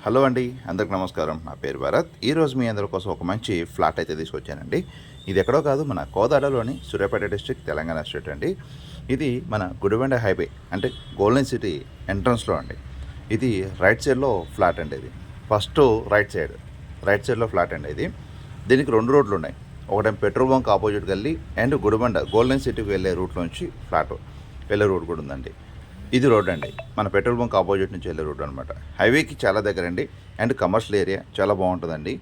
Hello అండి, అందరికి నమస్కారం. నా పేరు భరత్. ఈరోజు మీ అందరి కోసం ఒక మంచి ఫ్లాట్ అయితే తీసుకొచ్చానండి. ఇది ఎక్కడో కాదు, మన కోదాడలోని సూర్యాపేట డిస్ట్రిక్ట్, తెలంగాణ స్టేట్ అండి. ఇది మన గుడిబండ హైవే అంటే గోల్డెన్ సిటీ ఎంట్రన్స్లో అండి. ఇది రైట్ సైడ్లో ఫ్లాట్ అండి. ఇది ఫస్ట్ రైట్ సైడ్లో ఫ్లాట్ అండి. ఇది దీనికి 2 రోడ్లు ఉన్నాయి. ఒకటేమో పెట్రోల్ బంక్ ఆపోజిట్ గల్లీ అండ్ గుడిబండ గోల్డెన్ సిటీకి వెళ్ళే రూట్లోంచి ఫ్లాట్ వెళ్ళే రూట్ కూడా ఉందండి. ఇది రోడ్ అండి, మన పెట్రోల్ బంక్ ఆపోజిట్ నుంచి వెళ్ళే రోడ్ అనమాట. హైవేకి చాలా దగ్గర అండి అండ్ కమర్షియల్ ఏరియా చాలా బాగుంటుందండి.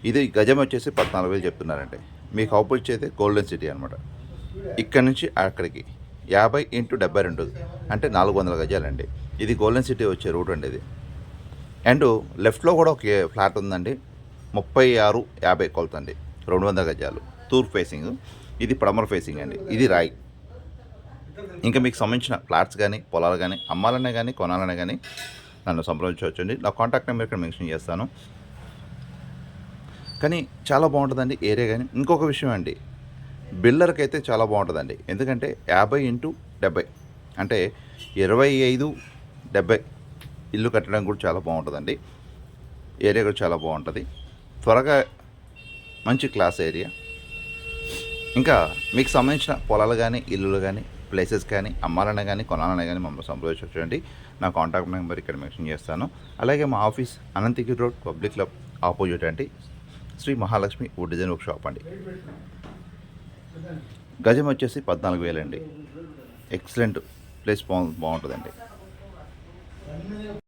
ఇది గజం వచ్చేసి 14,000 చెప్తున్నారండి. మీకు ఆపోజిట్ అయితే గోల్డెన్ సిటీ అనమాట. ఇక్కడ నుంచి అక్కడికి 50x72 అంటే 400 గజాలండి. ఇది గోల్డెన్ సిటీ వచ్చే రూట్ అండి ఇది. అండ్ లెఫ్ట్లో కూడా ఒక ఫ్లాట్ ఉందండి, 3650 కొలుతండి, 200 గజాలు, తూర్పు ఫేసింగ్. ఇది పడమర ఫేసింగ్ అండి. ఇది రాయి. ఇంకా మీకు సంబంధించిన ఫ్లాట్స్ కానీ పొలాలు కానీ అమ్మాలనే కానీ కొనాలనే కానీ నన్ను సంప్రదించవచ్చండి. నా కాంటాక్ట్ నెంబర్ ఇక్కడ మెన్షన్ చేస్తాను. కానీ చాలా బాగుంటుందండి ఏరియా. కానీ ఇంకొక విషయం అండి, బిల్డర్కి అయితే చాలా బాగుంటుందండి. ఎందుకంటే 50x70 అంటే 25-70 ఇల్లు కట్టడం కూడా చాలా బాగుంటుందండి. ఏరియా కూడా చాలా బాగుంటుంది, త్వరగా మంచి క్లాస్ ఏరియా. ఇంకా మీకు సంబంధించిన పొలాలు కానీ ఇల్లులు కానీ ప్లేసెస్ కానీ అమ్మాలనే కానీ కొనాలనే కానీ మమ్మల్ని సంప్రదించండి. నా కాంటాక్ట్ నెంబర్ ఇక్కడ మెన్షన్ చేస్తాను. అలాగే మా office Ananthagiri road public club opposite అండి, Shri Mahalakshmi wood design workshop అండి. గజం వచ్చేసి 14,000 అండి. ఎక్సలెంట్ ప్లేస్ బాగుంటుందండి.